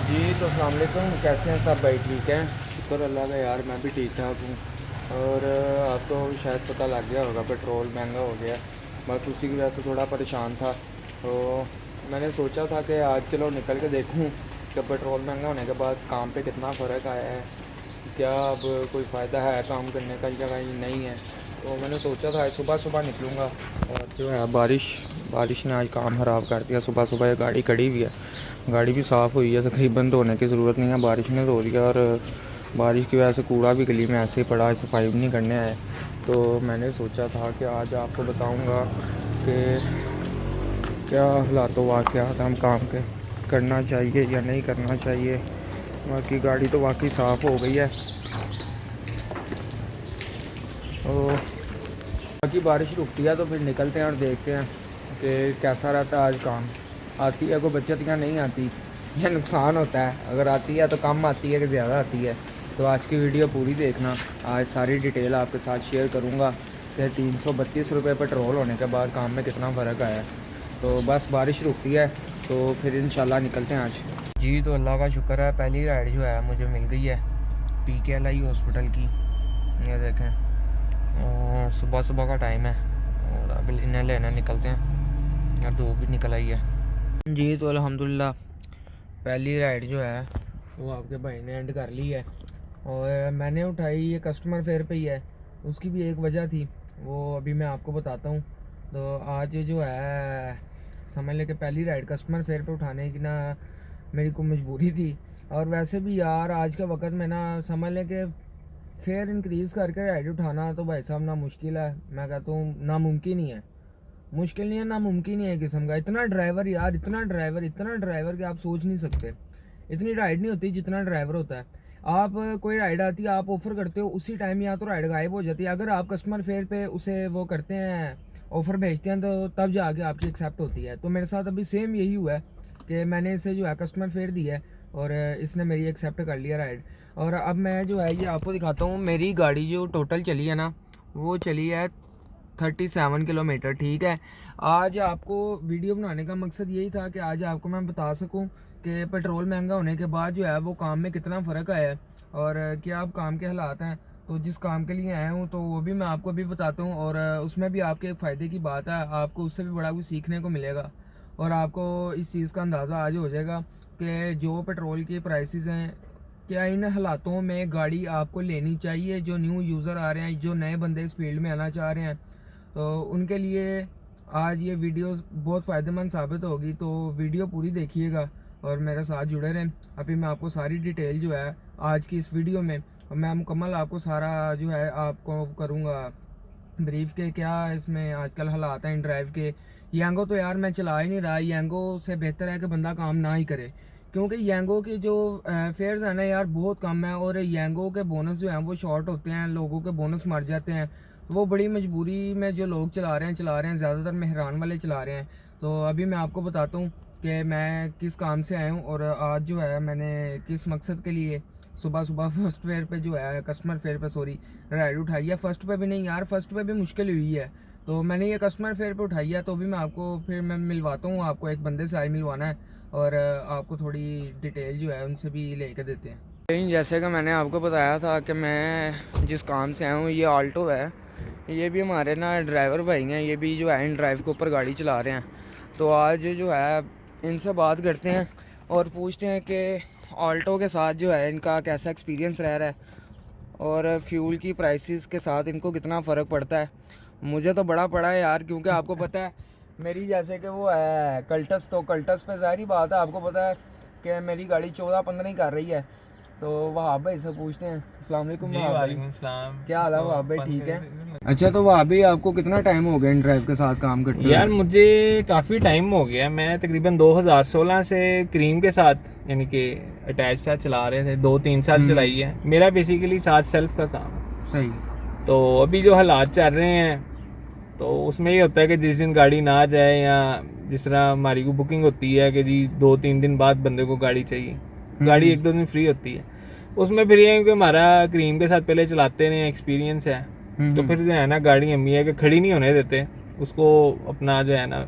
जी तो अस्सलाम वालेकुम, कैसे हैं सब भाई? ठीक हैं, शुक्र अल्लाह का यार, मैं भी ठीक ठाक हूँ। और आपको शायद पता लग गया होगा पेट्रोल महंगा हो गया। बस उसी की वजह से थोड़ा परेशान था। तो मैंने सोचा था कि आज चलो निकल के देखूँ कि पेट्रोल महंगा होने के बाद काम पे कितना फ़र्क आया है, क्या अब कोई फ़ायदा है काम करने का या कहीं नहीं है। तो मैंने सोचा था आज सुबह सुबह निकलूँगा। और जो है बारिश ने आज काम ख़राब कर दिया। सुबह सुबह ये गाड़ी खड़ी हुई है, गाड़ी भी साफ़ हुई है, तकरीबन धोने की ज़रूरत नहीं है, बारिश ने धो दिया। और बारिश की वजह से कूड़ा भी गली में ऐसे ही पड़ा है, सफाई भी नहीं करने आए। तो मैंने सोचा था कि आज आपको बताऊंगा कि क्या हालात वाक़यात हम काम के करना चाहिए या नहीं करना चाहिए। बाकी गाड़ी तो वाकई साफ़ हो गई है। तो बाकी बारिश रुकती है तो फिर निकलते हैं और देखते हैं कि कैसा रहता है आज काम। आती है कोई बचत या नहीं आती, यह नुकसान होता है। अगर आती है तो कम आती है कि ज़्यादा आती है। तो आज की वीडियो पूरी देखना, आज सारी डिटेल आपके साथ शेयर करूँगा कि 332 रुपये पेट्रोल होने के बाद काम में कितना फ़र्क आया है। तो बस बारिश रुकती है तो फिर इंशाल्लाह निकलते हैं आज। जी तो अल्लाह का शुक्र है, पहली राइड जो है मुझे मिल गई है PKLI हॉस्पिटल की। ये देखें, और सुबह सुबह का टाइम है और अब इन्हें लेने निकलते हैं और धूप भी निकल आई है। जी तो अल्हम्दुलिल्लाह पहली राइड जो है वो आपके भाई ने एंड कर ली है। और मैंने उठाई ये कस्टमर फेयर पे ही है, उसकी भी एक वजह थी, वो अभी मैं आपको बताता हूँ। तो आज जो है समझ लें कि पहली राइड कस्टमर फेयर पे उठाने की ना मेरी को मजबूरी थी। और वैसे भी यार आज के वक्त में ना समझ लें कि फेयर इंक्रीज़ करके राइड उठाना तो भाई साहब ना मुश्किल है, मैं कहता हूँ नामुमकिन ही है। मुश्किल नहीं है, नामुमकिन ही है किस्म का। इतना ड्राइवर यार, इतना ड्राइवर कि आप सोच नहीं सकते। इतनी राइड नहीं होती जितना ड्राइवर होता है। आप कोई राइड आती है, आप ऑफ़र करते हो, उसी टाइम या तो राइड गायब हो जाती है। अगर आप कस्टमर फेयर पे उसे वो करते हैं, ऑफ़र भेजते हैं, तो तब जाके आपकी एक्सेप्ट होती है। तो मेरे साथ अभी सेम यही हुआ है कि मैंने इसे जो है कस्टमर फेयर दी है और इसने मेरी एक्सेप्ट कर लिया राइड। और अब मैं जो है ये आपको दिखाता हूँ, मेरी गाड़ी जो टोटल चली है ना वो चली है 37 किलोमीटर। ठीक है, आज आपको वीडियो बनाने का मकसद यही था कि आज आपको मैं बता सकूं कि पेट्रोल महंगा होने के बाद जो है वो काम में कितना फ़र्क आया है और क्या अब काम के हालात हैं। तो जिस काम के लिए आया हूँ तो वो भी मैं आपको भी बताता हूँ और उसमें भी आपके एक फ़ायदे की बात है, आपको उससे भी बड़ा कुछ सीखने को मिलेगा। और आपको इस चीज़ का अंदाज़ा आज हो जाएगा कि जो पेट्रोल की प्राइसेस हैं, क्या इन हालातों में गाड़ी आपको लेनी चाहिए। जो न्यू यूज़र आ रहे हैं, जो नए बंदे इस फील्ड में आना चाह रहे हैं, तो उनके लिए आज ये वीडियो बहुत फ़ायदेमंद साबित होगी। तो वीडियो पूरी देखिएगा और मेरे साथ जुड़े रहें। अभी मैं आपको सारी डिटेल जो है आज की इस वीडियो में मैं मुकम्मल आपको सारा जो है आपको करूँगा ब्रीफ के क्या इसमें आजकल हालात हैं इन ड्राइव के। यांगो तो यार मैं चला ही नहीं रहा, यांगो से बेहतर है कि बंदा काम ना ही करे, क्योंकि यांगो के जो फेयर्स हैं ना यार बहुत कम है और यांगो के बोनस जो हैं वो शॉर्ट होते हैं, लोगों के बोनस मर जाते हैं। वो बड़ी मजबूरी में जो लोग चला रहे हैं ज़्यादातर मेहरान वाले चला रहे हैं। तो अभी मैं आपको बताता हूँ कि मैं किस काम से आया हूँ और आज जो है मैंने किस मकसद के लिए सुबह सुबह फर्स्ट फेयर पे जो है कस्टमर फेयर पे सॉरी राइड उठाई है। फर्स्ट पे भी नहीं यार, फर्स्ट पे भी मुश्किल हुई है, तो मैंने ये कस्टमर फेयर पे उठाई है। तो भी मैं आपको फिर मैं मिलवाता हूँ, आपको एक बंदे से आज मिलवाना है और आपको थोड़ी डिटेल जो है उनसे भी लेके देते हैं। जैसे कि मैंने आपको बताया था कि मैं जिस काम से आया हूँ ये ऑल्टो है। ये भी हमारे ना ड्राइवर भाई हैं, ये भी जो है इन ड्राइव के ऊपर गाड़ी चला रहे हैं। तो आज जो है इनसे बात करते हैं और पूछते हैं कि ऑल्टो के साथ जो है इनका कैसा एक्सपीरियंस रह रहा है और फ्यूल की प्राइसेस के साथ इनको कितना फ़र्क पड़ता है। मुझे तो बड़ा पड़ा है यार, क्योंकि आपको पता है मेरी जैसे कि वो है कल्टस, तो कल्टस पे ज़ाहिर बात है आपको पता है कि मेरी गाड़ी 14-15 ही कर रही है। तो वहाब भाई से पूछते हैं। अस्सलाम वालेकुम वहाब भाई, क्या हाल है वहाब भाई? ठीक है। अच्छा तो वहाब भाई आपको कितना टाइम हो गया इन ड्राइव के साथ काम करते हैं? यार मुझे काफ़ी टाइम हो गया, मैं तकरीबन 2016 से क्रीम के साथ यानी कि अटैच साथ चला रहे थे, 2-3 साल चलाई है। मेरा बेसिकली साथ सेल्फ का काम है। सही। तो अभी जो हालात चल रहे हैं तो उसमें ये होता है कि जिस दिन गाड़ी ना जाए या जिस तरह हमारी को बुकिंग होती है कि जी 2-3 दिन बाद बंदे को गाड़ी चाहिए, गाड़ी 1-2 दिन फ्री होती है, उसमें फिर ये है कि हमारा क्रीम के साथ पहले चलाते रहे, एक्सपीरियंस है। तो फिर जो है ना गाड़ी हम ये है कि खड़ी नहीं होने देते, उसको अपना जो है ना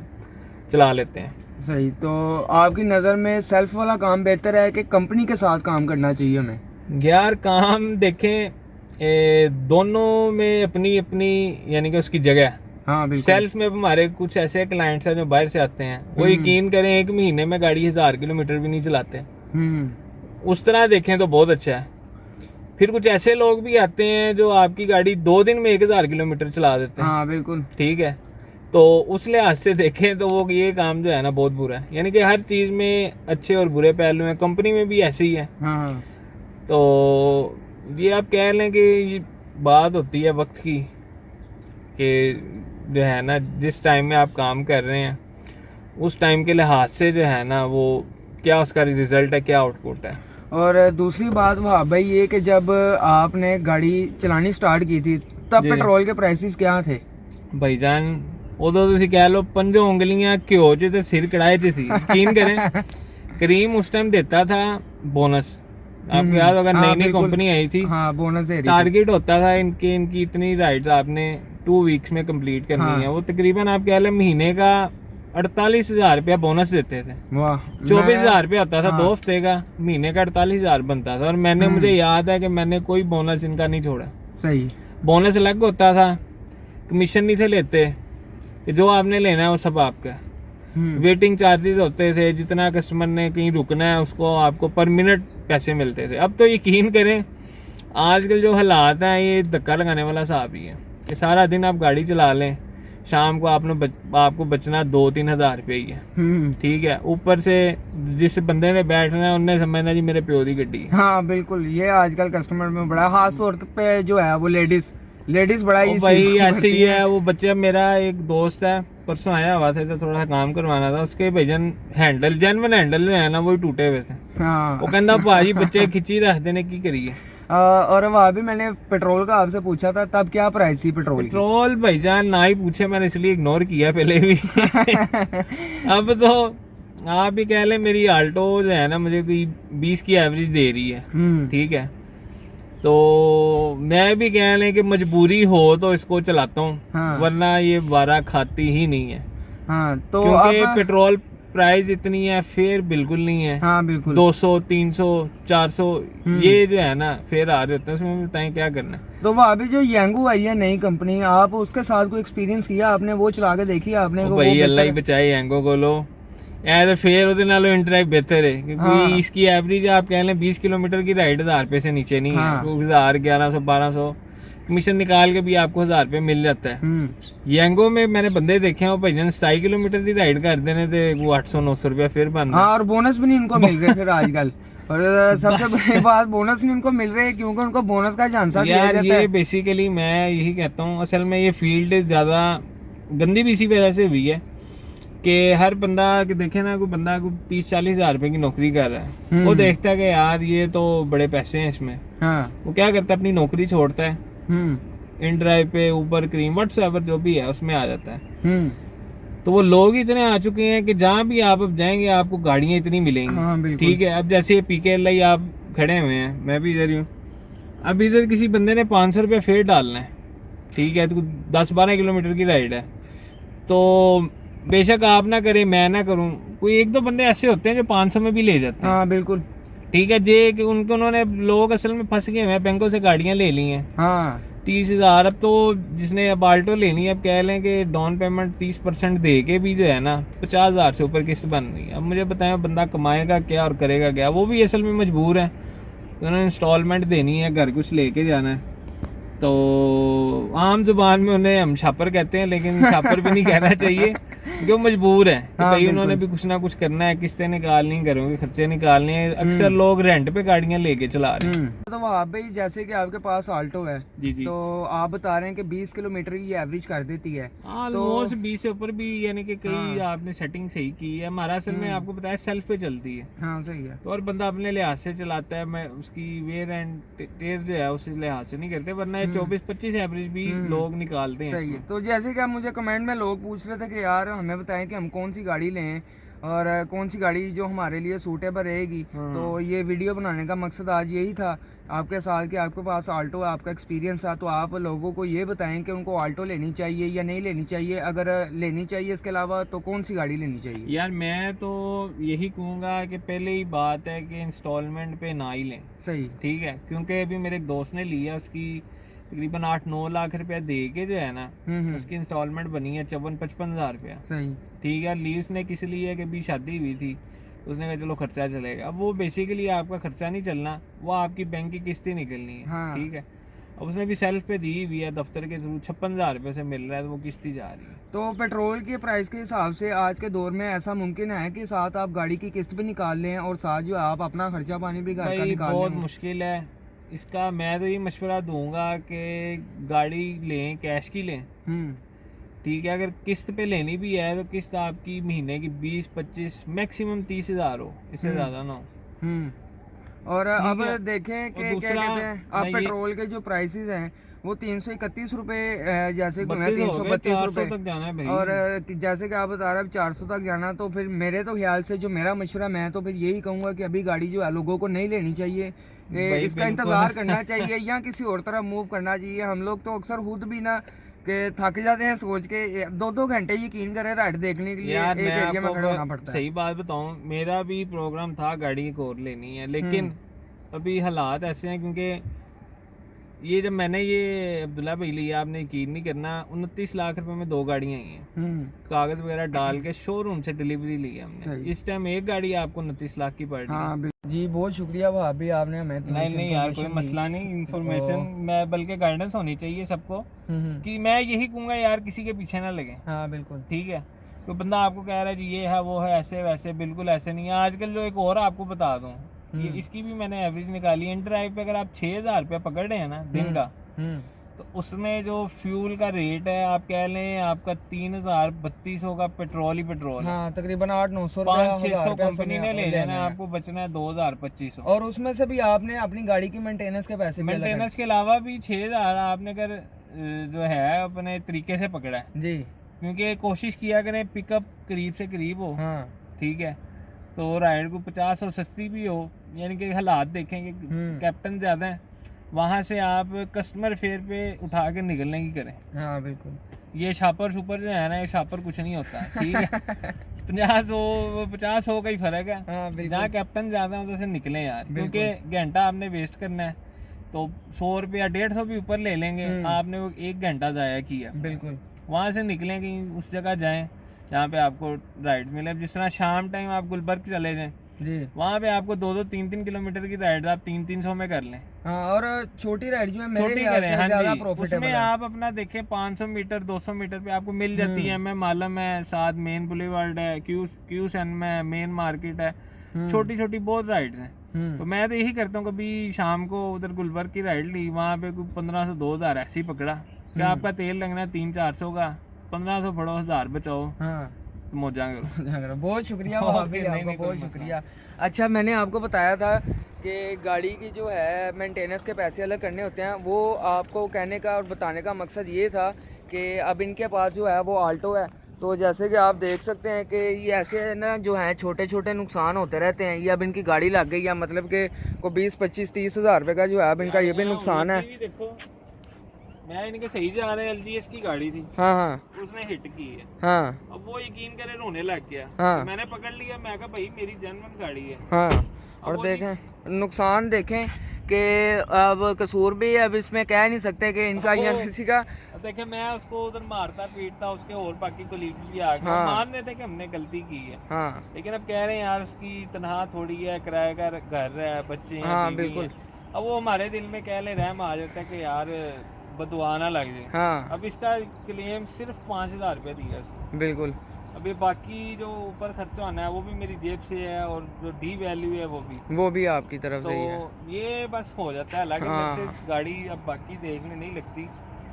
चला लेते हैं। सही। तो आपकी नज़र में सेल्फ वाला काम बेहतर है कि कंपनी के साथ काम करना चाहिए हमें? यार काम देखें, दोनों में अपनी अपनी यानी कि उसकी जगह है। हाँ बिल्कुल। सेल्फ में अब हमारे कुछ ऐसे क्लाइंट्स हैं जो बाहर से आते हैं, वो यकीन करें 1 महीने में गाड़ी 1000 किलोमीटर भी नहीं चलाते। उस तरह देखें तो बहुत अच्छा है। फिर कुछ ऐसे लोग भी आते हैं जो आपकी गाड़ी 2 दिन में 1000 किलोमीटर चला देते हैं। हाँ बिल्कुल। ठीक है, तो उस लिहाज से देखें तो वो ये काम जो है ना बहुत बुरा है। यानी कि हर चीज़ में अच्छे और बुरे पहलू हैं, कंपनी में भी ऐसे ही है। हाँ। तो ये आप कह लें कि ये बात होती है वक्त की, कि जो है ना जिस टाइम में आप काम कर रहे हैं उस टाइम के लिहाज से जो है ना वो क्या उसका रिजल्ट है, क्या आउटपुट है। और दूसरी बात वहाँ भाई ये कि जब आपने गाड़ी चलानी स्टार्ट की थी तब जी। पेट्रोल के प्राइसेस क्या थे? भाईजान उदो ਤੁਸੀਂ कह लो 5 ਉਂਗਲੀਆਂ ਘਿਓ 'ਚ ਤੇ सिर कढ़ाए 'ਚ सी। यकीन करें करीम उस टाइम देता था बोनस, आपको याद होगा, हाँ, नई नई बिल्कुल। कंपनी आई थी। हाँ बोनस दे रही थी। टारगेट होता था इनकी इतनी राइड्स आपने 2 वीक्स में कंप्लीट करनी हाँ। है। वो तकरीबन आप कह लें महीने का 48,000 रुपया बोनस देते थे। वाह। 24,000 रुपया होता था हाँ। 2 हफ्ते का, महीने का 48,000 बनता था। और मैंने मुझे याद है कि मैंने कोई बोनस इनका नहीं छोड़ा। सही। बोनस अलग होता था, कमीशन नहीं थे लेते, कि जो आपने लेना है वो सब आपका। वेटिंग चार्जेस होते थे, जितना कस्टमर ने कहीं रुकना है उसको आपको पर मिनट पैसे मिलते थे। अब तो यकीन करें आजकल जो हालात हैं ये धक्का लगाने वाला हिसाब ही है कि सारा दिन आप गाड़ी चला लें, शाम को आपको बचना 2-3 हज़ार रुपये ही है। ठीक है, ऊपर से जिस बंदे ने बैठना है उनने समझना जी मेरे प्यो दी गड्डी है। हाँ बिल्कुल, ये आजकल कस्टमर में बड़ा खास तौर पे जो है वो लेडीज बड़ा ही भाई सीरियस ऐसे ही करती है। वो बच्चा मेरा एक दोस्त है, परसों आया हुआ था तो थोड़ा सा काम करवाना था, उसके भजन जेनवन हैंडल जो है ना वो टूटे हुए थे। हाँ। वो कहता भाजी बच्चे खिंची रखते ने की करिए। और वहाँ भी मैंने पेट्रोल का आपसे पूछा था, तब क्या प्राइस थी पेट्रोल की? पेट्रोल भाईजान ना ही पूछे, मैंने इसलिए इग्नोर किया पहले भी। अब तो आप भी कह लें मेरी आल्टो जो है ना मुझे कोई 20 की एवरेज दे रही है। ठीक है, तो मैं भी कह लें कि मजबूरी हो तो इसको चलाता हूँ। हाँ। वरना ये वारा खाती ही नहीं है। हाँ तो क्योंकि अब पेट्रोल प्राइस इतनी है, फेयर बिल्कुल नहीं है। हाँ बिल्कुल। 200 300 400 ये जो है ना फेयर आ रहे होते हैं, उसमें बताएं क्या करना है। तो वो अभी जो यंगू आई है नई कंपनी, आप उसके साथ कोई एक्सपीरियंस किया आपने? वो चला के देखी आपने? ਉਹ वो भाई अल्लाह ही बेहतर- बचाए एंगो को लो, ऐसे फेयर ਉਹਦੇ ਨਾਲੋਂ इंटरैक्ट बेहतर है क्योंकि हाँ। इसकी एवरेज आप कह लें 20 किलोमीटर की राइड 1000 रुपये से नीचे नहीं हाँ। है। 1000 1100 1200 कमीशन निकाल के भी आपको 1000 रुपये मिल जाता है। यंगो में मैंने बंदे देखे हैं वो भाईजान 27 किलोमीटर की राइड करते हैं तो वो 800-900 रुपया फिर बन हाँ, और बोनस भी नहीं उनको मिल रहे फिर आजकल। और सबसे बड़ी बात, बोनस नहीं उनको मिल रहे क्योंकि उनको बोनस का झांसा दिया यार। जाता ये है। बेसिकली मैं यही कहता हूँ, असल में ये फील्ड ज़्यादा गंदी भी इसी वजह से हुई है कि हर बंदा कि देखे ना, कोई बंदा को 30-40 हज़ार रुपए की नौकरी कर रहा है, वो देखता है कि यार ये तो बड़े पैसे हैं इसमें। हाँ। वो क्या करता है अपनी नौकरी छोड़ता है, इन ड्राइव पे ऊबर क्रीम व्हाट्सएवर जो भी है उसमें आ जाता है। तो वो लोग इतने आ चुके हैं कि जहाँ भी आप अब जाएंगे आपको गाड़ियाँ इतनी मिलेंगी। हाँ, बिल्कुल। ठीक है, अब जैसे PKLI आप खड़े हुए हैं, मैं भी इधर ही हूँ। अब इधर किसी बंदे ने 500 रुपये फेयर डालना है। ठीक है, तो 10-12 किलोमीटर की राइड है, तो बेशक आप ना करें मैं ना करूं, कोई एक दो बंदे ऐसे होते हैं जो 500 में भी ले जाते हैं। हाँ बिल्कुल। ठीक है, जे कि उन्होंने लोग असल में फंस गए हैं, बैंकों से गाड़ियां ले ली हैं। हाँ 30,000। अब तो जिसने अब आल्टो लेनी है, अब कह लें कि डाउन पेमेंट 30% दे के भी जो है ना 50,000 से ऊपर किस्त बन रही है। अब मुझे बताएं बंदा कमाएगा क्या और करेगा क्या? वो भी असल में मजबूर है, उन्होंने इंस्टॉलमेंट देनी है, घर कुछ लेके जाना है। तो आम जुबान में उन्हें हम छापर कहते हैं, लेकिन छापर भी नहीं कहना चाहिए क्योंकि वो मजबूर है कि हाँ, भाई बिल्कुल। उन्होंने भी कुछ ना कुछ करना है, किस्तें निकालनी, घरों के खर्चे निकालने हैं। अक्सर लोग रेंट पे गाड़ियां लेके चला रहे हैं। तो वहाँ भाई जैसे कि आपके पास आल्टो है, जी जी। तो आप बता रहे हैं कि 20 किलोमीटर की एवरेज कर देती है। ऑलमोस्ट 20 से ऊपर भी, यानी कि कई आपने सेटिंग सही की है। हमारा असल में आपको बताया सेल्फ पे चलती है, हाँ सही है। तो और बंदा अपने लिहाज से चलाता है, मैं उसकी वेयर एंड टेयर जो है उस लिहाज से नहीं करते, वरना 24-25 एवरेज भी लोग निकालते हैं सही है। इसमें। तो जैसे कि आप मुझे कमेंट में लोग पूछ रहे थे कि यार हमें बताएं कि हम कौन सी गाड़ी लें और कौन सी गाड़ी जो हमारे लिए सूटेबल रहेगी। तो ये वीडियो बनाने का मकसद आज यही था आपके साल के आपके पास आल्टो है, आपका एक्सपीरियंस है, तो आप लोगों को ये बताएं कि उनको आल्टो लेनी चाहिए या नहीं लेनी चाहिए, अगर लेनी चाहिए इसके अलावा तो कौन सी गाड़ी लेनी चाहिए? यार मैं तो यही कहूँगा कि पहले ही बात है कि इंस्टॉलमेंट पे ना ही लें, सही। ठीक है, क्योंकि अभी मेरे एक दोस्त ने लिया, उसकी तकरीबन 8-9 लाख रुपया दे के जो है ना, उसकी इंस्टॉलमेंट बनी है 54-55 हज़ार रुपया। सही। ठीक है, ली उसने किस लिए कि भी शादी हुई थी, उसने कहा चलो खर्चा चलेगा। अब वो बेसिकली आपका खर्चा नहीं चलना, वो आपकी बैंक की किस्त ही निकलनी है। हाँ। ठीक है, अब उसने भी सेल्फ पे दी हुई है, दफ्तर के थ्रू 56 हज़ार रुपये से मिल रहा है, तो वो किस्त ही जा रही है। तो पेट्रोल के प्राइस के हिसाब से आज के दौर में ऐसा मुमकिन है कि साथ आप गाड़ी की किस्त भी निकाल लें और साथ जो आप अपना खर्चा पानी भी घर का भाई निकाल बहुत लें? मुश्किल है इसका। मैं तो ये मशवरा दूंगा कि गाड़ी लें, कैश की लें, ठीक है। अगर किस्त पे लेनी भी है तो किस्त आपकी महीने की 20-25 मैक्सिमम 30 हज़ार हो, इससे ज़्यादा ना हो। और ठीक अब है। देखें कि और क्या दूसरा, कहते हैं, अब मैं पेट्रोल के जो प्राइसेस हैं वो 331 रुपये जैसे कि 32 हो गए, 332 400 रुपये तक जाना है भाई। और जैसे कि आप बता रहे हैं 400 तक जाना, तो फिर मेरे तो ख्याल से जो मेरा मशवरा, मैं तो फिर यही कहूँगा कि अभी गाड़ी जो है लोगों को नहीं लेनी चाहिए, भाई इसका बिल्कुल। इंतज़ार करना चाहिए या किसी और तरफ मूव करना चाहिए। हम लोग तो अक्सर खुद भी ना कि थक जाते हैं सोच के 2-2 घंटे यकीन करें राइड देखने के लिए यार एक मैं एरिया में खड़ा होना आपको पड़ता है। सही बात बताऊं, मेरा भी प्रोग्राम था गाड़ी एक और लेनी है, लेकिन अभी हालात ऐसे हैं, क्योंकि ये जब मैंने ये अब्दुल्ला भाई लिया, आपने यकीन नहीं करना, 29 लाख रुपए में 2 गाड़ियां आई हैं, कागज वगैरह डाल के शोरूम से डिलीवरी ली है हमने। सही। इस टाइम एक गाड़ी आपको 29 लाख की पड़ रही है। हाँ जी, बहुत शुक्रिया भाभी, आपने हमें थोड़ी नहीं सी नहीं यार, कोई information दी। मसला नहीं, इन्फॉर्मेशन मैं बल्कि गाइडेंस होनी चाहिए सबको, हम्म। कि मैं यही कहूँगा यार किसी के पीछे ना लगे। हाँ बिल्कुल। ठीक है, कोई बंदा आपको कह रहा है जी ये है वो है ऐसे वैसे, बिल्कुल ऐसे नहीं है। आजकल जो एक और आपको बता दूं, ये इसकी भी मैंने एवरेज निकाली है, ड्राइव पे अगर आप 6,000 रुपया पकड़ रहे हैं ना दिन का, तो उसमें जो फ्यूल का रेट है आप कह लें आपका 3,032 का पेट्रोल ही पेट्रोल है। हाँ तकरीबन 800-900 500-600 कंपनी ने ले जाना है, आपको बचना है 2,025। और उसमें से भी आपने अपनी गाड़ी की मेंटेनेंस के पैसे भी अलग मेंटेनेंस के अलावा भी 6,000 आपने अगर जो है अपने तरीके से पकड़ा है जी, क्योंकि कोशिश किया करें पिकअप करीब से करीब हो। हाँ ठीक है, तो राइड को 50 और सस्ती भी हो, यानी कि हालात देखेंगे, कैप्टन ज़्यादा है, वहाँ से आप कस्टमर फेयर पे उठा के निकलने की करें। हाँ बिल्कुल। ये छापर सुपर जो है ना, ये छापर कुछ नहीं होता, ठीक है। 50-100 का ही फर्क है। हाँ बिल्कुल। जहाँ कैप्टन ज़्यादा है तो निकलें यार, क्योंकि घंटा आपने वेस्ट करना है, तो 100 रुपया 150 भी ऊपर ले लेंगे, आपने वो 1 घंटा ज़ाया किया। बिल्कुल। वहाँ से निकलें कहीं उस जगह जाएं जहाँ पे आपको राइड मिले। जिस तरह शाम टाइम आप गुलबर्ग चले जाएं जी, वहाँ पे आपको 2-2, 3-3 किलोमीटर की राइड आप 300-300 में कर लें। हाँ, और छोटी राइड जो है मेरे छोटी ख्याल करें, से हाँ ज्यादा जी, प्रॉफिटेबल उसमें है। आप अपना देखें 500 मीटर 200 मीटर पे आपको मिल जाती है। मैं मालम है, साथ मेन बुलेवार्ड है, क्यूसन में मेन मार्केट है, छोटी छोटी बहुत राइड्स हैं। तो मैं तो यही करता हूँ, कभी शाम को उधर गुलबर्ग की राइड ली, वहाँ पे कोई 1500 2000 ऐसे ही पकड़ा, क्या आपका तेल लगना है 300-400 का, 1500 फड़ो 1000 बचाओ, हाँ तो मौजा करो। बहुत शुक्रिया ओके, भाभी, नहीं, आपका नहीं, बहुत कोई शुक्रिया। अच्छा, मैंने आपको बताया था कि गाड़ी की जो है मेंटेनेंस के पैसे अलग करने होते हैं, वो आपको कहने का और बताने का मकसद ये था कि अब इनके पास जो है वो आल्टो है, तो जैसे कि आप देख सकते हैं कि ये ऐसे ना जो है छोटे छोटे नुकसान होते रहते हैं। ये अब इनकी गाड़ी लग गई है, मतलब कि को 20-25-30 हज़ार रुपये का जो है अब इनका ये भी नुकसान है। देखो मैं इनके सही जा रहे हैं, LGS की गाड़ी थी, हाँ हाँ उसने हिट की है। हाँ अब वो यकीन करे रोने लग गया। हाँ। तो मैंने पकड़ लिया, मैं कहा भाई मेरी जनमन गाड़ी है। हाँ, और देखें नुकसान देखें कि अब कसूर भी है, अब इसमें कह नहीं सकते कि इनका या किसी का। अब देखे मैं उसको उधर मारता पीटता, उसके और बाकी कोलीग्स भी आ गए, हाँ। मान रहे थे कि हमने गलती की है, हाँ लेकिन अब कह रहे हैं यार उसकी तनहा थोड़ी है, किराए का घर है, बच्चे हैं, हाँ, बीवी बिल्कुल। है। अब वो हमारे दिल में कह ले रहम आ जाता है कि यार बदुआ ना लग जाए। हाँ अब इसका क्लेम सिर्फ 5000 रुपये दिया उसने। बिल्कुल। अभी बाकी जो ऊपर खर्चा होना है वो भी मेरी जेब से है, और जो डी वैल्यू है वो भी आपकी तरफ से ही है। तो ये बस हो जाता है। हालांकि हाँ। मेरे से गाड़ी अब बाकी देखने नहीं लगती,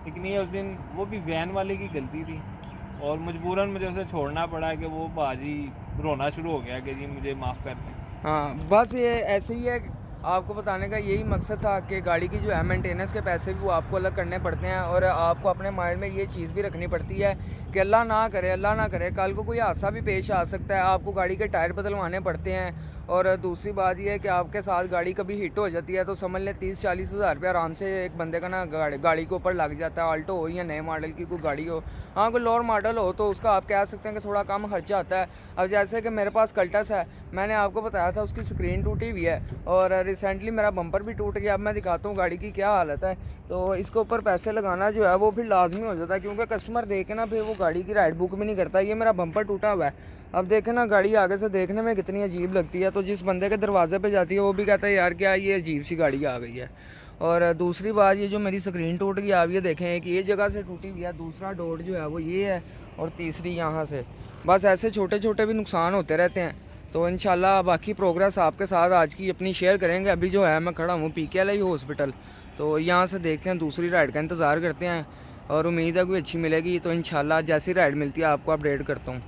लेकिन ये उस दिन वो भी वैन वाले की गलती थी, और मजबूरन मुझे उसे छोड़ना पड़ा कि वो बाजी रोना शुरू हो गया कि जी मुझे माफ़ कर दें। हाँ, बस ये ऐसे ही है। आपको बताने का यही मकसद था कि गाड़ी की जो है मेंटेनेंस के पैसे भी वो आपको अलग करने पड़ते हैं, और आपको अपने माइंड में ये चीज़ भी रखनी पड़ती है कि अल्लाह ना करे कल को कोई हादसा भी पेश आ सकता है, आपको गाड़ी के टायर बदलवाने पड़ते हैं। और दूसरी बात यह है कि आपके साथ गाड़ी कभी हिट हो जाती है तो समझ लें 30-40 हज़ार रुपया आराम से एक बंदे का ना गाड़ी के ऊपर लग जाता है। आल्टो हो या नए मॉडल की कोई गाड़ी हो, हाँ कोई लोअर मॉडल हो तो उसका आप कह सकते हैं कि थोड़ा कम खर्चा आता है। अब जैसे कि मेरे पास कल्टस है, मैंने आपको बताया था उसकी स्क्रीन टूटी हुई है और रिसेंटली मेरा बम्पर भी टूट गया। अब मैं दिखाता हूँ गाड़ी की क्या हालत है। तो इसके ऊपर पैसे लगाना जो है वो फिर लाजमी हो जाता है, क्योंकि कस्टमर देखे ना फिर वो गाड़ी की राइड बुक भी नहीं करता। ये मेरा बम्पर टूटा हुआ है, अब देखें ना गाड़ी आगे से देखने में कितनी अजीब लगती है, तो जिस बंदे के दरवाजे पे जाती है वो भी कहता है यार क्या ये अजीब सी गाड़ी आ गई है। और दूसरी बात ये जो मेरी स्क्रीन टूट गई, आप ये देखें एक ये जगह से टूटी हुई है, दूसरा डॉट जो है वो ये है और तीसरी यहाँ से। बस ऐसे छोटे छोटे भी नुकसान होते रहते हैं। तो इंशाल्लाह बाकी प्रोग्रेस आपके साथ आज की अपनी शेयर करेंगे। अभी जो है मैं खड़ा हूँ PKLI हॉस्पिटल, तो यहाँ से देखते हैं दूसरी राइड का इंतज़ार करते हैं और उम्मीद है कोई अच्छी मिलेगी। तो इंशाल्लाह जैसी राइड मिलती है आपको अपडेट करता हूँ।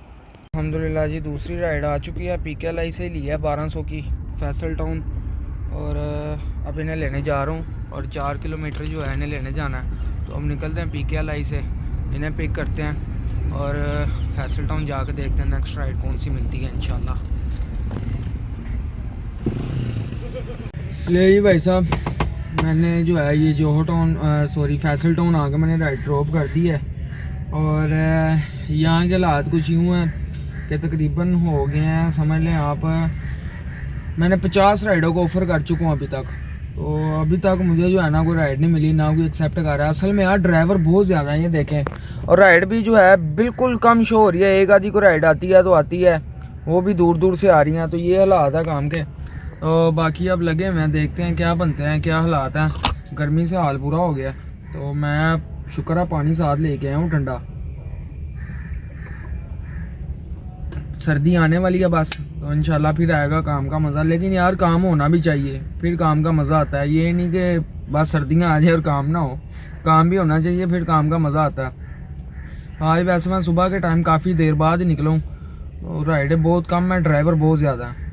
अल्हम्दुलिल्लाह जी दूसरी राइड आ चुकी है, PKLI से ली है 1200 की फैसल टाउन, और अब इन्हें लेने जा रहा हूँ और 4 किलोमीटर जो है इन्हें लेने जाना है। तो अब निकलते हैं PKLI से, इन्हें पिक करते हैं और फैसल टाउन जाकर देखते हैं नेक्स्ट राइड कौन सी मिलती है इंशाल्लाह। ले जी भाई साहब, मैंने जो है ये जोहो टाउन फैसल टाउन आके मैंने राइड ड्रॉप कर दी है और यहाँ के हालात कुछ यूँ हैं कि तकरीबन हो गए हैं, समझ लें आप मैंने 50 राइडों को ऑफ़र कर चुका हूँ अभी तक। तो अभी तक मुझे जो है ना कोई राइड नहीं मिली, ना कोई एक्सेप्ट कर रहा है। असल में यार ड्राइवर बहुत ज़्यादा है ये देखें, और राइड भी जो है बिल्कुल कम शो हो रही है। एक आधी को राइड आती है तो आती है, वो भी दूर दूर से आ रही हैं। तो ये हालात है काम के। तो बाकी अब लगे हुए हैं, देखते हैं क्या बनते हैं, क्या हालात हैं। गर्मी से हाल पूरा हो गया, तो मैं शुक्र है पानी साथ लेके आया हूँ ठंडा। सर्दी आने वाली है बस, तो इंशाल्लाह फिर आएगा काम का मज़ा। लेकिन यार काम होना भी चाहिए, फिर काम का मज़ा आता है। ये नहीं कि बस सर्दियाँ आ जाए और काम ना हो, काम भी होना चाहिए, फिर काम का मज़ा आता है। आज वैसे मैं सुबह के टाइम काफ़ी देर बाद ही निकला हूँ, तो राइडें बहुत कम है, ड्राइवर बहुत ज़्यादा है।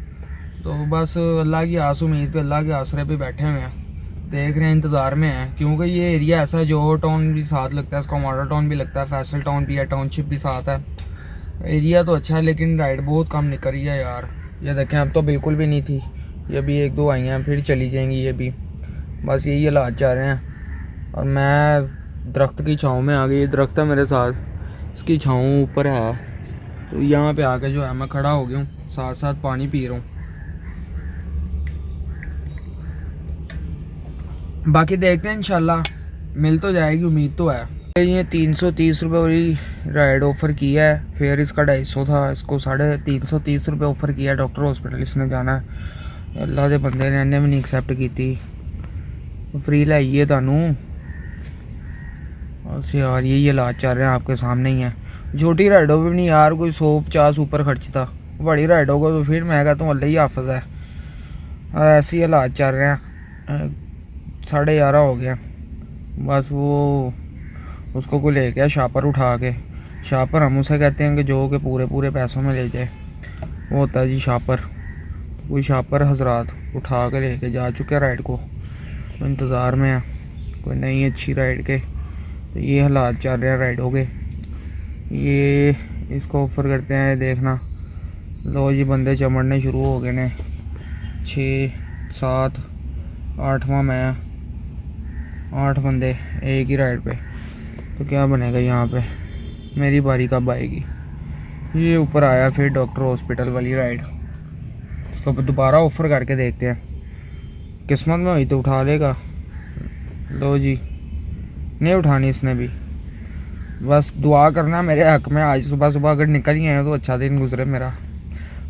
तो बस अल्लाह की आस उम्मीद पे, अल्लाह के आसरे पे बैठे हुए हैं, देख रहे हैं, इंतज़ार में हैं। क्योंकि ये एरिया ऐसा है, जोहो टाउन भी साथ लगता है, इसका मॉडल टाउन भी लगता है, फैसल टाउन भी है, टाउनशिप भी साथ है। एरिया तो अच्छा है लेकिन राइड बहुत कम निकल रही है यार। ये देखें अब तो बिल्कुल भी नहीं थी, ये भी 1-2 आई हैं, फिर चली जाएंगी ये भी। बस यही हालात चल रहे हैं और मैं दरख्त की छाँव में आ गई। ये दरख्त है मेरे साथ, इसकी छाँव ऊपर है, तो यहाँ पे आके जो है मैं खड़ा हो गया हूँ, साथ साथ पानी पी रहा हूँ। बाकी देखते हैं इंशाल्लाह मिल तो जाएगी, उम्मीद तो है। ये 330 रुपये वाली राइड ऑफ़र की है, फेयर इसका 250 था, इसको 330 रुपये ऑफ़र किया है। डॉक्टर हॉस्पिटल इसने जाना है, अल्लाह के बंदे ने इन्हें भी नहीं एक्सेप्ट की थी, फ्री लाइए थानू। बस यार यही हालात चल रहे हैं, आपके सामने ही है। छोटी राइडों पर भी नहीं यार कोई 100-50 ऊपर खर्च था, बड़ी राइडों को तो फिर मैं कहता हूँ अल्लाह ही हाफ़िज़ है। ऐसे ही हालात चल रहे हैं। 11:30 हो गया, बस वो उसको को ले गया शापर उठा के। शापर हम उसे कहते हैं कि जो कि पूरे पैसों में ले जाए, वो होता है जी शापर। कोई शापर हजरात उठा के लेके जा चुके राइड को, तो इंतज़ार में है कोई नई अच्छी राइड के। तो ये हालात चल रहे हैं राइड हो गए। ये इसको ऑफ़र करते हैं, देखना लो जी बंदे चमड़ने शुरू हो गए ने। 6, 7, 8वां मैं, 8 बंदे एक ही राइड पे। तो क्या बनेगा यहाँ पे, मेरी बारी कब आएगी। ये ऊपर आया फिर डॉक्टर हॉस्पिटल वाली राइड, इसको दोबारा ऑफ़र करके देखते हैं, किस्मत में हुई तो उठा लेगा। लो जी नहीं उठानी इसने भी। बस दुआ करना मेरे हक़ में, आज सुबह अगर निकल ही आए तो अच्छा दिन गुजरे मेरा।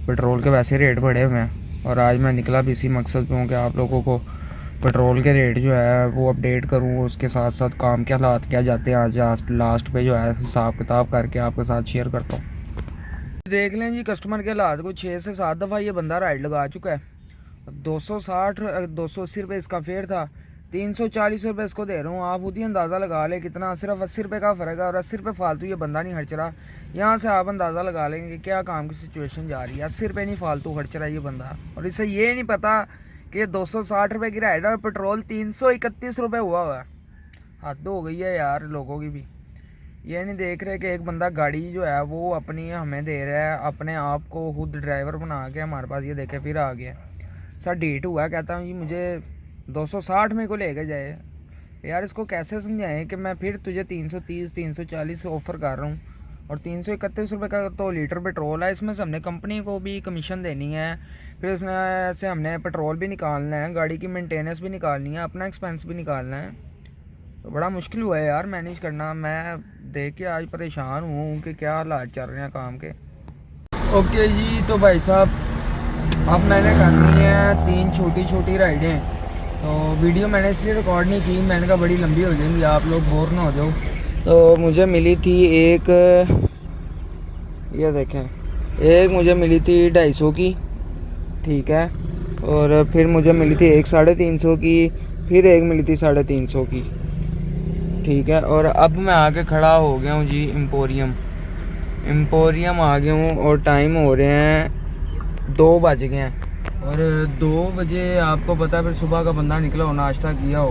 पेट्रोल के वैसे रेट बढ़े हुए हैं और आज मैं निकला भी इसी मकसद पे हूँ कि आप लोगों को पेट्रोल के रेट जो है वो अपडेट करूँ, उसके साथ साथ काम के हालात क्या जाते हैं आज लास्ट पे जो है हिसाब किताब करके आपके साथ शेयर करता हूँ। देख लें जी कस्टमर के हालात को, 6 से 7 दफ़ा ये बंदा राइड लगा चुका है। 280 रुपये इसका फेयर था, 340 रुपये इसको दे रहा हूँ। आप खुद ही अंदाज़ा लगा लें कितना, सिर्फ 80 रुपये का फ़र्क है और 80 रुपये फालतू ये बंदा नहीं खर्च रहा। यहाँ से आप अंदाज़ा लगा लेंगे कि क्या काम की सिचुएशन जा रही है। 80 रुपये नहीं फालतू खर्च रहा है ये बंदा, और इसे ये नहीं पता कि 260 रुपये की राइड और पेट्रोल 331 रुपये हुआ है। हद हो गई है यार लोगों की भी। ये नहीं देख रहे कि एक बंदा गाड़ी जो है वो अपनी हमें दे रहा है, अपने आप को खुद ड्राइवर बना के हमारे पास, ये देखे फिर आ गया। सर डेट हुआ, कहता हूँ जी मुझे 260 में को लेके जाए। यार इसको कैसे समझाएं कि मैं फिर तुझे 330 340 ऑफ़र कर रहा हूँ और 331 रुपये का तो लीटर पेट्रोल है। इसमें से हमने कंपनी को भी कमीशन देनी है, फिर उसमें से हमने पेट्रोल भी निकालना है, गाड़ी की मेंटेनेंस भी निकालनी है, अपना एक्सपेंस भी निकालना है। तो बड़ा मुश्किल हुआ है यार मैनेज करना। मैं देख के आज परेशान हूँ कि क्या हालात चल रहे हैं काम के। ओके जी, तो भाई साहब अब मैंने करनी है 3 छोटी छोटी राइडें। तो वीडियो मैंने इसलिए रिकॉर्ड नहीं की, मैंने कहा बड़ी लंबी हो जाएंगी, आप लोग बोर ना हो जाओ। तो मुझे मिली थी एक, ये देखें, एक मुझे मिली थी 250 की, ठीक है, और फिर मुझे मिली थी एक 350 की, फिर एक मिली थी 350 की, ठीक है। और अब मैं आके खड़ा हो गया हूँ जी एम्पोरियम आ गया हूँ और टाइम हो रहे हैं 2 बज गए हैं। और 2 बजे आपको पता है फिर सुबह का बंदा निकला हो, नाश्ता किया हो,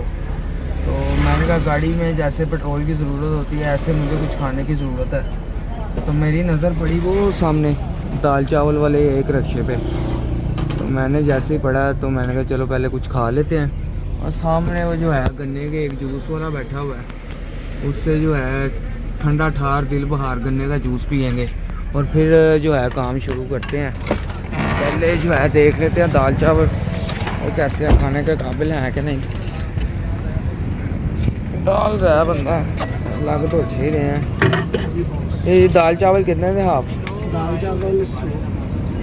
तो मैंने कहा गाड़ी में जैसे पेट्रोल की ज़रूरत होती है ऐसे मुझे कुछ खाने की ज़रूरत है। तो मेरी नज़र पड़ी वो सामने दाल चावल वाले एक रक्शे पे, तो मैंने जैसे ही पढ़ा तो मैंने कहा चलो पहले कुछ खा लेते हैं। और सामने वो जो है गन्ने के एक जूस वाला बैठा हुआ है, उससे जो है ठंडा ठार दिल बहार गन्ने का जूस पियेंगे और फिर जो है काम शुरू करते हैं। पहले जो है देख लेते हैं दाल चावल और कैसे है, खाने के काबिल हैं कि नहीं। दाल रहा है बंदा, लग तो अच्छे ही रहे हैं। ये दाल चावल कितने थे हाफ? दाल चावल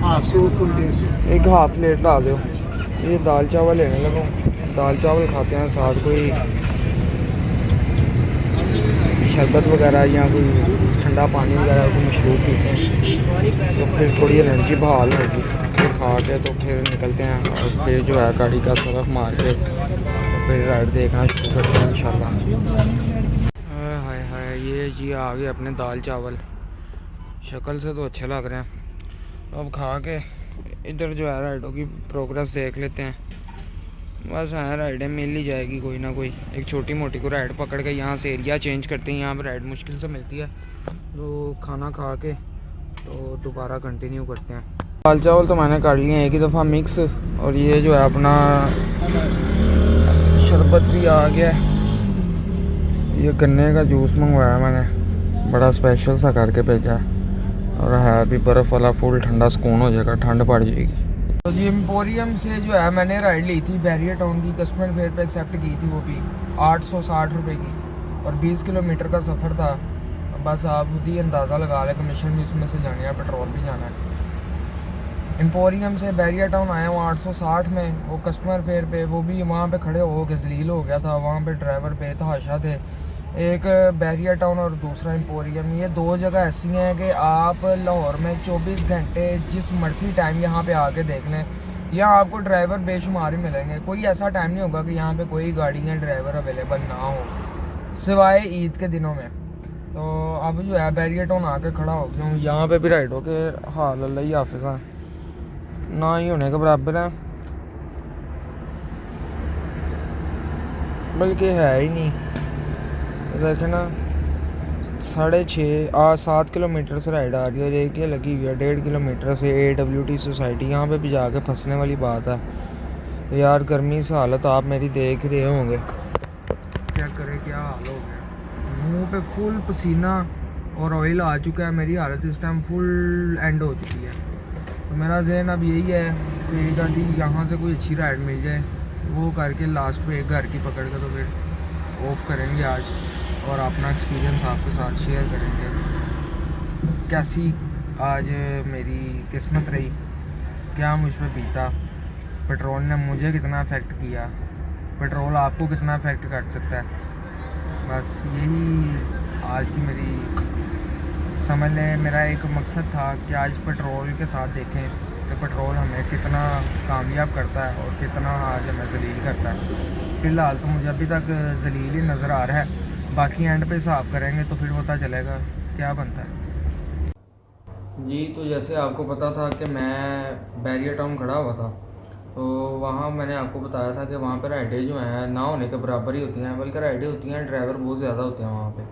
हाफ से फुल 150। एक हाफ प्लेट ला दो। ये दाल चावल लेने लगो, दाल चावल खाते हैं, साथ कोई शरबत वगैरह या कोई ठंडा पानी वगैरह कोई मशरूब पीते हैं तो फिर थोड़ी एनर्जी बहाल होगी। फिर खा के तो फिर निकलते हैं और फिर जो है गाड़ी का सरफ मार के तो फिर राइड देखना शुरू करते हैं इंशाल्लाह। हाय हाय, ये जी आ गए अपने दाल चावल, शक्ल से तो अच्छे लग रहे हैं। अब खा के इधर जो है राइडों की प्रोग्रेस देख लेते हैं। बस हाँ, राइडें मिल ही जाएगी कोई ना कोई, एक छोटी मोटी को राइड पकड़ के यहाँ से एरिया चेंज करते हैं। यहाँ पर राइड मुश्किल से मिलती है, तो खाना खा के तो दोबारा कंटिन्यू करते हैं। दाल चावल तो मैंने कर लिए एक ही दफ़ा मिक्स, और ये जो है अपना शरबत भी आ गया। ये गन्ने का जूस मंगवाया मैंने, बड़ा स्पेशल सा करके भेजा है, और है भी बर्फ़ वाला, फुल ठंडा सुकून हो जाएगा, ठंड पड़ जाएगी। तो जी एम्पोरियम से जो है मैंने राइड ली थी बैरियर टाउन की, कस्टमर फेयर पे एक्सेप्ट की थी, वो भी 860 रुपये की, और 20 किलोमीटर का सफ़र था। बस आप खुद ही अंदाज़ा लगा लें, कमीशन भी उसमें से जानी है, पेट्रोल भी जाना है। एम्पोरियम से बैरियर टाउन आया हूँ 860 में, वो कस्टमर फेयर पे, वो भी वहाँ पे खड़े हो गए जलील हो गया था, वहाँ पे ड्राइवर बेतहाशा थे। एक बैरियर टाउन और दूसरा एम्पोरियम, ये 2 जगह ऐसी हैं कि आप लाहौर में 24 घंटे जिस मर्जी टाइम यहाँ पे आके देख लें, यहाँ आपको ड्राइवर बेशुमार ही मिलेंगे। कोई ऐसा टाइम नहीं होगा कि यहाँ पे कोई गाड़ी या ड्राइवर अवेलेबल ना हो, सिवाय ईद के दिनों में। तो अब जो है बैरियर टाउन आके खड़ा हो गया हूँ, यहाँ पे भी राइडों के हाल अल्लाह ही हाफिज़ हैं, ना ही होने के बराबर है, बल्कि है ही नहीं। देखे ना, 7 किलोमीटर से राइड आ रही है और एक ये लगी हुई है 1.5 किलोमीटर से AWT सोसाइटी। यहाँ पे भी जाके फंसने वाली बात है यार, गर्मी से हालत आप मेरी देख रहे होंगे, चेक करें क्या हाल हो गया। मुंह पे फुल पसीना और ऑयल आ चुका है, मेरी हालत इस टाइम फुल एंड हो चुकी है। तो मेरा ज़हन अब यही है कि गाड़ी यहाँ से कोई अच्छी राइड मिल जाए, वो करके लास्ट पे एक घर की पकड़ के तो फिर ऑफ करेंगे आज, और अपना एक्सपीरियंस आपके साथ शेयर करेंगे कैसी आज मेरी किस्मत रही, क्या मुझ पर बीता, पेट्रोल ने मुझे कितना अफेक्ट किया, पेट्रोल आपको कितना अफेक्ट कर सकता है। बस यही आज की मेरी, समझ लें मेरा एक मकसद था कि आज पेट्रोल के साथ देखें कि पेट्रोल हमें कितना कामयाब करता है और कितना आज हमें जलील करता है। फ़िलहाल तो मुझे अभी तक जलील ही नज़र आ रहा है, बाकी एंड पे हिसाब करेंगे तो फिर पता चलेगा क्या बनता है। जी तो जैसे आपको पता था कि मैं बैरियर टाउन खड़ा हुआ था, तो वहाँ मैंने आपको बताया था कि वहाँ पर राइडें जो हैं ना होने के बराबर ही होती हैं, बल्कि राइडें होती हैं, ड्राइवर बहुत ज़्यादा होते हैं वहाँ पे।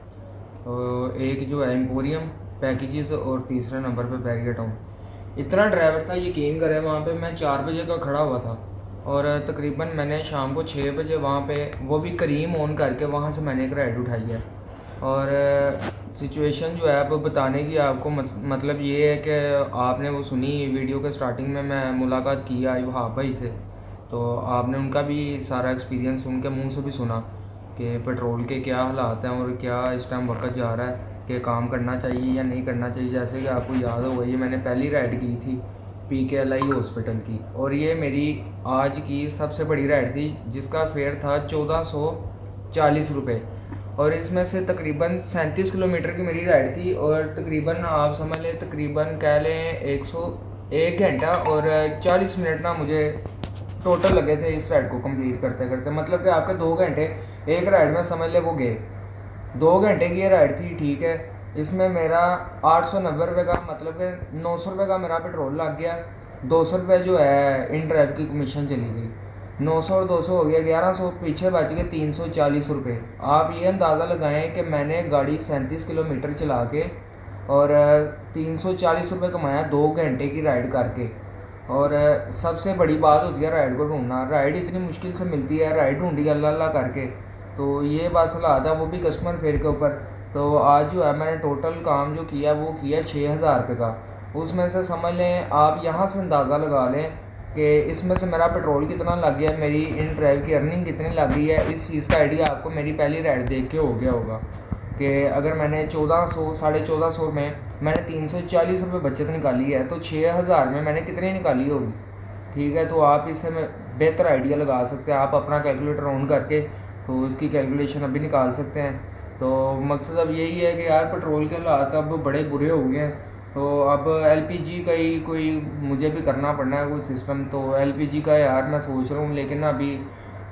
और एक जो है एम्पोरियम पैकेजेस और तीसरे नंबर पे बैरियर टाउन। इतना ड्राइवर था, यकीन करें वहाँ पे मैं 4 बजे का खड़ा हुआ था और तकरीबन मैंने शाम को 6 बजे वहाँ पे वो भी करीम ऑन करके वहाँ से मैंने एक राइड उठाई है। और सिचुएशन जो है अब बताने की आपको मतलब ये है कि आपने वो सुनी वीडियो के स्टार्टिंग में मैं मुलाकात की आई वहाँ भाई से, तो आपने उनका भी सारा एक्सपीरियंस उनके मुंह से भी सुना कि पेट्रोल के क्या हालात हैं और क्या इस टाइम वक्त जा रहा है कि काम करना चाहिए या नहीं करना चाहिए। जैसे कि आपको याद होगा ये मैंने पहली राइड की थी PKLI हॉस्पिटल की और ये मेरी आज की सबसे बड़ी राइड थी जिसका फेयर था 1440 रुपये और इसमें से तकरीबन 37 किलोमीटर की मेरी राइड थी और तकरीबन आप समझ लें तकरीबन कह लें 101 घंटा और 40 मिनट ना मुझे टोटल लगे थे इस राइड को कंप्लीट करते करते। मतलब कि आपके 2 घंटे एक राइड में समझ ले वो गए। 2 घंटे की ये राइड थी, ठीक है। इसमें मेरा 890 रुपये का मतलब कि 900 रुपये का मेरा पेट्रोल लग गया, 200 रुपये जो है इन ड्राइव की कमीशन चली गई, 900 और 200 हो गया 1100, पीछे बच गए 340 रुपये। आप ये अंदाज़ा लगाएं कि मैंने गाड़ी 37 किलोमीटर चला के और 340 रुपये कमाया 2 घंटे की राइड करके। और सबसे बड़ी बात होती है राइड को ढूंढना। राइड इतनी मुश्किल से मिलती है, राइड ढूंढी अल्लाह अल्लाह करके। तो ये बात हालात है, वो भी कस्टमर फेयर के ऊपर। तो आज जो है मैंने टोटल काम जो किया वो किया 6000 रुपये का। उसमें से समझ लें आप यहाँ से अंदाज़ा लगा लें कि इसमें से मेरा पेट्रोल कितना लग गया, मेरी इन ड्राइव की अर्निंग कितनी लग गई है। इस चीज़ का आइडिया आपको मेरी पहली राइड देख के हो गया होगा कि अगर मैंने 1400 1450 में मैंने 340 रुपये बचत निकाली है तो 6000 में मैंने कितनी निकाली होगी, ठीक है। तो आप इससे में बेहतर आइडिया लगा सकते हैं। आप अपना कैलकुलेटर ऑन करके तो इसकी कैलकुलेशन अभी निकाल सकते हैं। तो मकसद अब यही है कि यार पेट्रोल के हालात अब बड़े बुरे हो गए हैं, तो अब LPG का ही कोई मुझे भी करना पड़ना है कोई सिस्टम। तो LPG का यार मैं सोच रहा हूँ, लेकिन अभी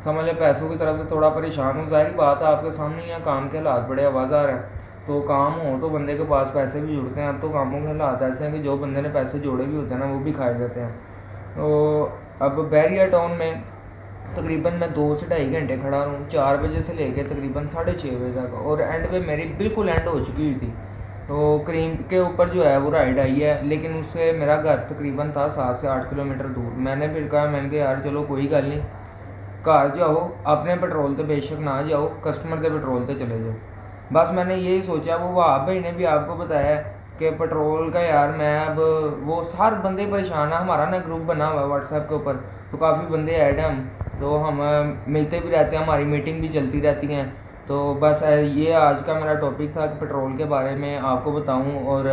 समझ लें पैसों की तरफ से थोड़ा परेशान हूँ। ज़ाहिर बात है आपके सामने यहाँ काम के हालात बड़े आवाज़ार हैं, तो काम हो तो बंदे के पास पैसे भी जुड़ते हैं। अब तो कामों के हालात ऐसे हैं कि जो बंदे ने पैसे जोड़े भी होते हैं ना वो भी खाए जाते हैं। तो अब बैरियर टाउन में तकरीबन मैं 2 से 2.5 घंटे खड़ा हूँ, 4 बजे से लेकर तकरीबन 6:30 बजे तक, और एंड पे मेरी बिल्कुल एंड हो चुकी हुई थी। तो क्रीम के ऊपर जो है वो राइड आई है, लेकिन उससे मेरा घर तकरीबन था 7 से 8 किलोमीटर दूर। मैंने फिर कहा, मैंने कहा यार चलो कोई गल नहीं, घर जाओ अपने पेट्रोल तो बेशक ना जाओ, कस्टमर के पेट्रोल तो चले जाओ। बस मैंने यही सोचा। वो वहाँ भाई ने भी आपको बताया कि पेट्रोल का यार मैं अब वो सारे बंदे परेशान है। हमारा ना ग्रुप बना हुआ है व्हाट्सएप के ऊपर, तो काफ़ी बंदे ऐड हैं हम, तो हम मिलते भी रहते हैं, हमारी मीटिंग भी चलती रहती हैं। तो बस ये आज का मेरा टॉपिक था कि पेट्रोल के बारे में आपको बताऊं। और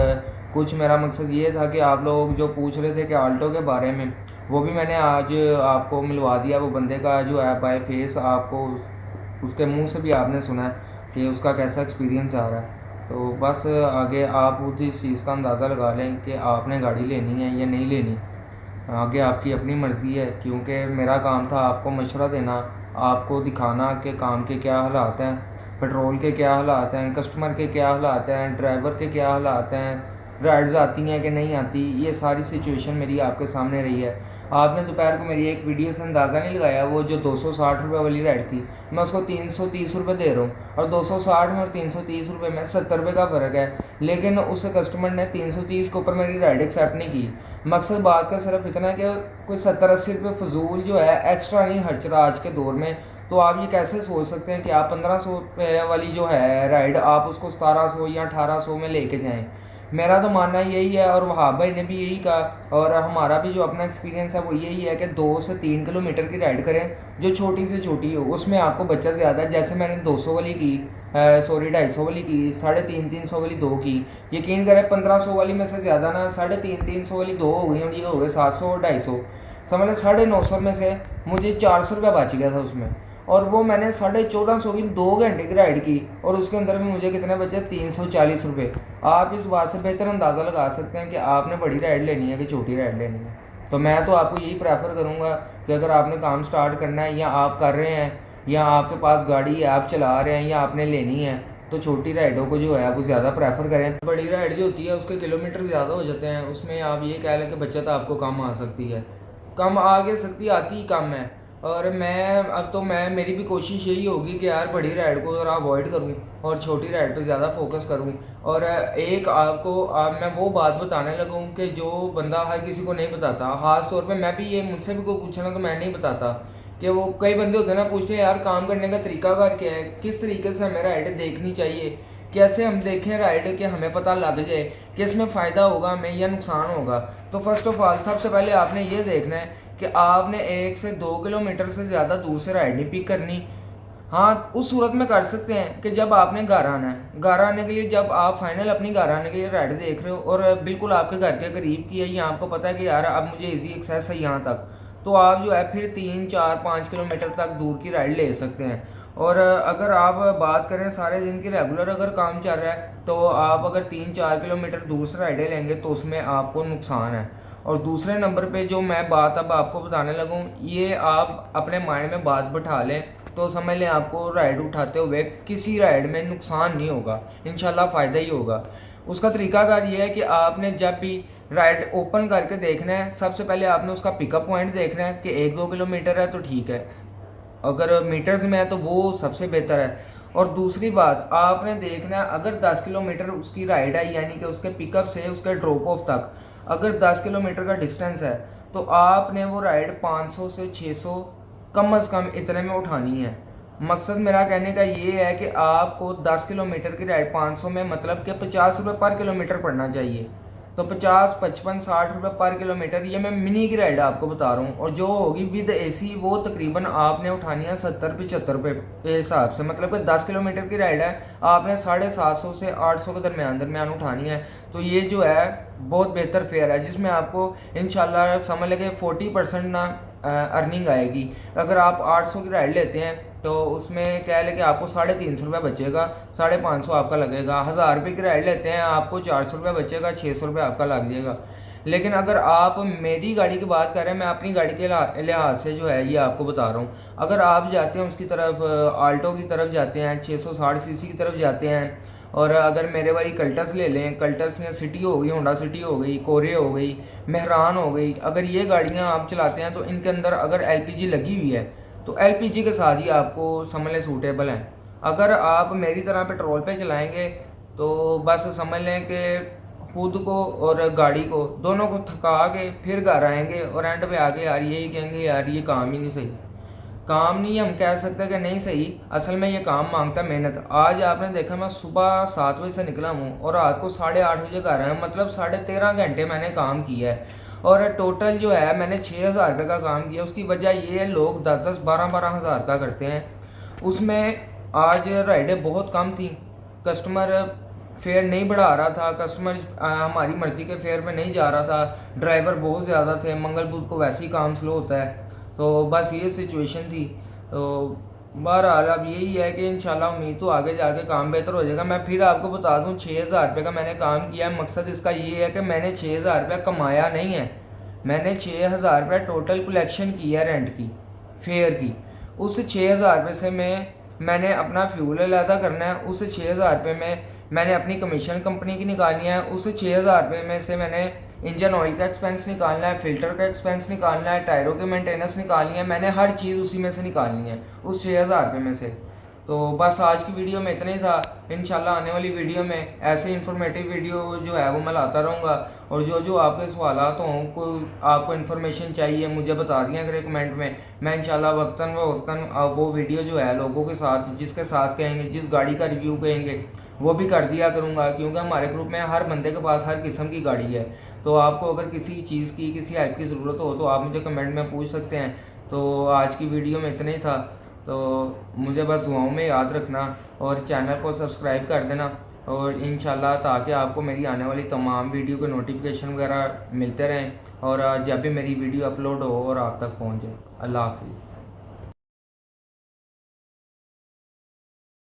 कुछ मेरा मकसद ये था कि आप लोग जो पूछ रहे थे कि आल्टो के बारे में, वो भी मैंने आज आपको मिलवा दिया। वो बंदे का जो है बाय फेस आपको उसके मुंह से भी आपने सुना है कि उसका कैसा एक्सपीरियंस आ रहा है। तो बस आगे आप खुद इस चीज़ का अंदाज़ा लगा लें कि आपने गाड़ी लेनी है या नहीं लेनी। आगे आपकी अपनी मर्ज़ी है, क्योंकि मेरा काम था आपको मशवरा देना, आपको दिखाना कि काम के क्या हालात हैं, पेट्रोल के क्या हालात हैं, कस्टमर के क्या हालात हैं, ड्राइवर के क्या हालात हैं, राइड्स आती हैं कि नहीं आती। ये सारी सिचुएशन मेरी आपके सामने रही है। आपने दोपहर को मेरी एक वीडियो से अंदाज़ा नहीं लगाया, वो जो 260 रुपये वाली राइड थी मैं उसको 330 रुपये दे रहा हूँ, और 260 में और 330 रुपये में 70 रुपये का फ़र्क है। लेकिन उस कस्टमर ने 330 के ऊपर मेरी राइड एक्सेप्ट नहीं की। मकसद बात का सिर्फ इतना है कि कोई 70-80 रुपये फजूल जो है एक्स्ट्रा नहीं खर्च रहा आज के दौर में। तो आप ये कैसे सोच सकते हैं कि आप 1500 रुपये वाली जो है राइड आप उसको 1700 या 1800 में लेके जाएं। मेरा तो मानना यही है, और वहाब भाई ने भी यही कहा, और हमारा भी जो अपना एक्सपीरियंस है वो यही है कि 2 से 3 किलोमीटर की राइड करें जो छोटी से छोटी हो, उसमें आपको बच्चा ज़्यादा है। जैसे मैंने 200 वाली की, 250 वाली की, 350 वाली 2 की। यकीन करें 1500 वाली में से ज़्यादा ना 350 वाली 2 हो गई, और ये हो गए 700 और 250। समझ लें 950 में से मुझे 400 रुपया बच गया था उसमें, और वो मैंने 1450 की 2 घंटे की राइड की, और उसके अंदर भी मुझे कितने बचे 340 रुपये। आप इस बात से बेहतर अंदाज़ा लगा सकते हैं कि आपने बड़ी राइड लेनी है कि छोटी राइड लेनी है। तो मैं तो आपको यही प्रेफर करूँगा कि अगर आपने काम स्टार्ट करना है, या आप कर रहे हैं, या आपके पास गाड़ी है आप चला रहे हैं, या आपने लेनी है, तो छोटी राइडों को जो है वो ज़्यादा प्रेफर करें। बड़ी राइड जो होती है उसके किलोमीटर ज़्यादा हो जाते हैं, उसमें आप ये कह लें कि बचत आपको कम आ सकती है, कम आगे सकती आती ही कम है। और मैं मेरी भी कोशिश यही होगी कि यार बड़ी राइड को ज़रा अवॉइड करूं और छोटी राइड पे ज़्यादा फोकस करूं। और एक मैं वो बात बताने लगूं कि जो बंदा हर किसी को नहीं बताता, ख़ास तौर पे मैं भी, ये मुझसे भी कोई पूछे ना तो मैं नहीं बताता, कि वो कई बंदे होते हैं ना, पूछते हैं यार काम करने का तरीकाकार क्या है, किस तरीके से हमें राइड देखनी चाहिए, कैसे हम देखें राइड कि हमें पता लग जाए कि इसमें फ़ायदा होगा हमें या नुकसान होगा। तो फर्स्ट ऑफ ऑल सबसे पहले आपने ये देखना है कि आपने 1 से 2 किलोमीटर से ज़्यादा दूर से राइड नहीं पिक करनी। हाँ, उस सूरत में कर सकते हैं कि जब आपने घर आना है, घर आने के लिए जब आप फाइनल अपनी घर आने के लिए राइड देख रहे हो और बिल्कुल आपके घर के करीब की है, या आपको पता है कि यार अब मुझे इजी एक्सेस है यहाँ तक, तो आप जो है फिर 3, 4, 5 किलोमीटर तक दूर की राइड ले सकते हैं। और अगर आप बात करें सारे दिन की रेगुलर अगर काम चल रहा है, तो आप अगर 3-4 किलोमीटर दूर से राइडें लेंगे तो उसमें आपको नुकसान है। और दूसरे नंबर पे जो मैं बात अब आपको बताने लगूँ, ये आप अपने माइंड में बात बैठा लें तो समझ लें आपको राइड उठाते हुए किसी राइड में नुकसान नहीं होगा, इंशाल्लाह फ़ायदा ही होगा। उसका तरीकाकार ये है कि आपने जब भी राइड ओपन करके देखना है, सबसे पहले आपने उसका पिकअप पॉइंट देखना है कि 1-2 किलोमीटर है तो ठीक है, अगर मीटर्स में है तो वो सबसे बेहतर है। और दूसरी बात आपने देखना है, अगर 10 किलोमीटर उसकी राइड है, यानी कि उसके पिकअप से उसके ड्रॉप ऑफ तक अगर 10 किलोमीटर का डिस्टेंस है, तो आपने वो राइड 500 से 600 कम अज़ कम इतने में उठानी है। मकसद मेरा कहने का ये है कि आपको 10 किलोमीटर की राइड 500 में, मतलब कि 50 रुपये पर किलोमीटर पड़ना चाहिए। तो 50, 55, 60 रुपये पर किलोमीटर, ये मैं मिनी की राइड आपको बता रहा हूँ। और जो होगी विद एसी वो तकरीबन आपने उठानी है 70-75 रुपये के हिसाब से, मतलब कि 10 किलोमीटर की राइड है आपने 750 से 800 के दरमियान उठानी है। तो ये जो है बहुत बेहतर फेयर है, जिसमें आपको इंशाल्लाह समझ लगे 40% ना अर्निंग आएगी। अगर आप 800 की राइड लेते हैं तो उसमें कह लें कि आपको 350 रुपये बचेगा, 550 आपका लगेगा। 1000 रुपये की राइड लेते हैं आपको 400 रुपये बचेगा, 600 रुपये आपका लग जाएगा। लेकिन अगर आप मेरी गाड़ी की बात कर रहे हैं, मैं अपनी गाड़ी के लिहाज से जो है ये आपको बता रहा हूँ, अगर आप जाते हैं उसकी तरफ, आल्टो की तरफ जाते हैं, 660 सीसी की तरफ जाते हैं, और अगर मेरे वाली कल्टस ले लें, कल्टस या सिटी हो गई, होंडा सिटी हो गई, कोरे हो गई, मेहरान हो गई, अगर ये गाड़ियाँ आप चलाते हैं तो इनके अंदर अगर एलपीजी लगी हुई है तो एलपीजी के साथ ही आपको समझ लें सूटेबल हैं। अगर आप मेरी तरह पेट्रोल पे चलाएंगे तो बस समझ लें कि खुद को और गाड़ी को दोनों को थका के फिर घर आएंगे और एंड पे आके यार यही कहेंगे यार ये काम ही नहीं सही। काम नहीं हम कह सकते कि नहीं सही, असल में ये काम मांगता है मेहनत। आज आपने देखा मैं सुबह 7 बजे से निकला हूँ और रात को 8:30 बजे घर आया, मतलब 13.5 घंटे मैंने काम किया है। और टोटल जो है मैंने 6,000 रुपये का काम किया। उसकी वजह ये है लोग 10-10, 12-12 हज़ार का करते हैं। उसमें आज राइडें बहुत कम थी, कस्टमर फेयर नहीं बढ़ा रहा था, कस्टमर हमारी मर्ज़ी के फेयर में नहीं जा रहा था, ड्राइवर बहुत ज़्यादा थे, मंगल बुध को वैसे ही काम स्लो होता है। तो बस ये सिचुएशन थी। तो बहरहाल अब यही है कि इंशाल्लाह उम्मीद तो आगे जाके काम बेहतर हो जाएगा। मैं फिर आपको बता दूं 6,000 रुपये का मैंने काम किया है। मकसद इसका ये है कि मैंने 6,000 रुपये कमाया नहीं है, मैंने 6,000 रुपये टोटल कलेक्शन किया रेंट की, फेयर की। उस 6,000 रुपये से मैंने अपना फ्यूल अलहदा करना है, उस 6,000 रुपये में मैंने अपनी कमीशन कंपनी की निकालनी है, उस 6,000 रुपये में से मैंने इंजन ऑयल का एक्सपेंस निकालना है, फिल्टर का एक्सपेंस निकालना है, टायरों के मेंटेनेंस निकालनी है, मैंने हर चीज़ उसी में से निकालनी है, उस 6,000 रुपये में से। तो बस आज की वीडियो में इतना ही था। इंशाल्लाह आने वाली वीडियो में ऐसे इन्फॉर्मेटिव वीडियो जो है वो मैं लाता रहूँगा। और जो आपके सवालात हों, कोई आपको इन्फॉर्मेशन चाहिए मुझे बता दिया करें कमेंट में, मैं इंशाल्लाह वक्तन वो वीडियो जो है लोगों के साथ, जिसके साथ कहेंगे, जिस गाड़ी का रिव्यू कहेंगे वो भी कर दिया करूँगा। क्योंकि हमारे ग्रुप में हर बंदे के पास हर किस्म की गाड़ी है। तो आपको अगर किसी चीज़ की, किसी हेल्प की ज़रूरत हो तो आप मुझे कमेंट में पूछ सकते हैं। तो आज की वीडियो में इतना ही था। तो मुझे बस दुआओं में याद रखना और चैनल को सब्सक्राइब कर देना, और इंशाल्लाह ताकि आपको मेरी आने वाली तमाम वीडियो के नोटिफिकेशन वगैरह मिलते रहें और जब भी मेरी वीडियो अपलोड हो और आप तक पहुँचे। अल्लाह हाफिज़।